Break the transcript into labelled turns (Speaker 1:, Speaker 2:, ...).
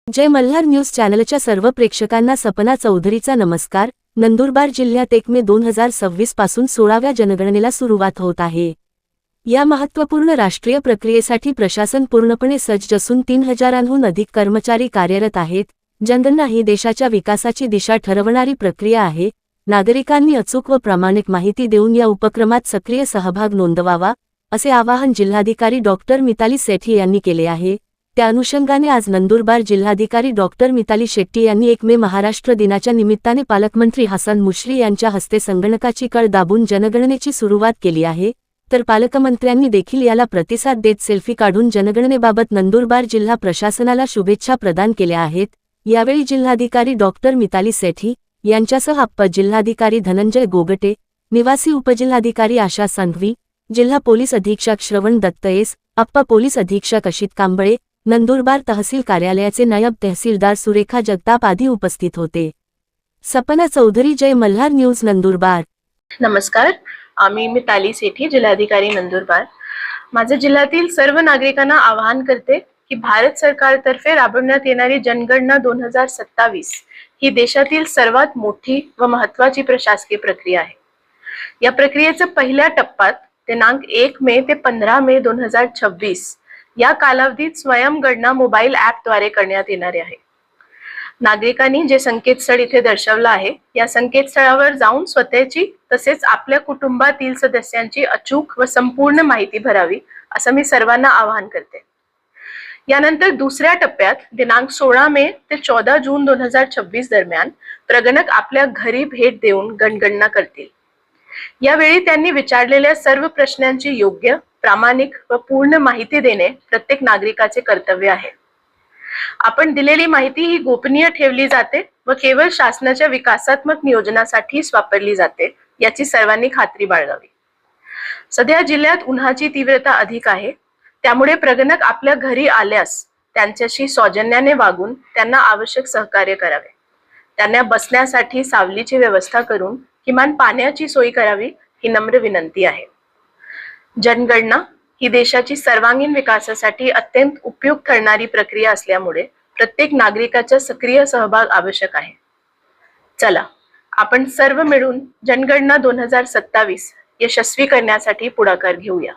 Speaker 1: जय Malhar news चॅनलच्या सर्व प्रेक्षकांना सपना चौधरीचा नमस्कार। नंदुरबार जिल्ह्यात 1 मे 2026 पासून 16व्या जनगणनेला सुरुवात होत आहे। या महत्त्वपूर्ण राष्ट्रीय प्रक्रियेसाठी प्रशासन पूर्णपणे सज्ज असून 3000हून अधिक कर्मचारी कार्यरत आहेत। जनगणना ही देशाच्या विकासाची दिशा ठरवणारी प्रक्रिया आहे। नागरिकांनी अचूक व प्रामाणिक माहिती देऊन या उपक्रमात सक्रिय सहभाग नोंदवावा, असे आवाहन जिल्हाधिकारी डॉक्टर मिताली सेठी यांनी केले आहे। त्या अनुषंगाने आज नंदुरबार जिल्हाधिकारी डॉक्टर मिताली शेट्टी यांनी 1 मे महाराष्ट्र दिनाच्या निमित्ताने पालकमंत्री हसन मुश्रीफ यांच्या हस्ते संगणकाची कळ दाबून जनगणनेची सुरुवात केली आहे। तर पालकमंत्र्यांनी देखील याला प्रतिसाद देत सेल्फी काढून जनगणनेबाबत नंदुरबार जिल्हा प्रशासनाला शुभेच्छा प्रदान केल्या आहेत। यावेळी जिल्हाधिकारी डॉक्टर मिताली सेठी यांच्यासह अप्पर जिल्हाधिकारी धनंजय गोगटे, निवासी उपजिल्हाधिकारी आशा संघवी, जिल्हा पोलीस अधीक्षक श्रवण दत्तयेस, अप्पर पोलीस अधीक्षक अशित कांबळे, नंदुरबार तहसील कार्यालयाचे नायब तहसीलदार सुरेखा जगताप आदी उपस्थित होते। सपना चौधरी, जय मल्हार न्यूज, नंदुरबार।
Speaker 2: नमस्कार, आम्ही मिताली सेठी, जिल्हाधिकारी नंदुरबार। माझ्या जिल्ह्यातील सर्व नागरिकांना आवाहन करते की भारत सरकारतर्फे राबवण्यात येणारी जनगणना 2027 ही देशातील सर्वात मोठी व महत्त्वाची प्रशासकीय प्रक्रिया आहे। या प्रक्रियेच्या पहिल्या टप्प्यात दिनांक 1 मे ते 15 मे 2026 या कालावधीत स्वयंगणना मोबाईल ॲपद्वारे करण्यात येणार आहे। नागरिकांनी जे संकेतस्थळ इथे दर्शवलं आहे, या संकेतस्थळावर जाऊन स्वतःची तसेच आपल्या कुटुंबातील सदस्यांची अचूक व संपूर्ण माहिती भरावी, असं मी सर्वांना आवाहन करते। यानंतर दुसऱ्या टप्प्यात दिनांक 16 मे ते 14 जून 2026 दरम्यान प्रगणक आपल्या घरी भेट देऊन जनगणना करतील। यावेळी त्यांनी विचारलेल्या सर्व प्रश्नांची योग्य, प्रामाणिक व पूर्ण माहिती देणे प्रत्येक नागरिकाचे कर्तव्य आहे। आपण दिलेली माहिती ही गोपनीय ठेवली जाते व केवळ शासनाच्या विकासात्मक नियोजनासाठीच वापरली जाते, याची सर्वांनी खात्री बाळगावी। सध्या जिल्ह्यात उन्हाची तीव्रता अधिक आहे, त्यामुळे प्रगणक आपल्या घरी आल्यास त्यांच्याशी सौजन्याने वागून त्यांना आवश्यक सहकार्य करावे। त्यांना बसण्यासाठी सावलीची व्यवस्था करून किमान पाण्याची सोय करावी, ही नम्र विनंती आहे। जनगणना ही देशाची सर्वांगीण विकासासाठी अत्यंत उपयुक्त ठरणारी प्रक्रिया असल्यामुळे प्रत्येक नागरिकाचा सक्रिय सहभाग आवश्यक आहे। चला, आपण सर्व मिळून जनगणना 2027 यशस्वी करण्यासाठी पुढाकार घेऊया।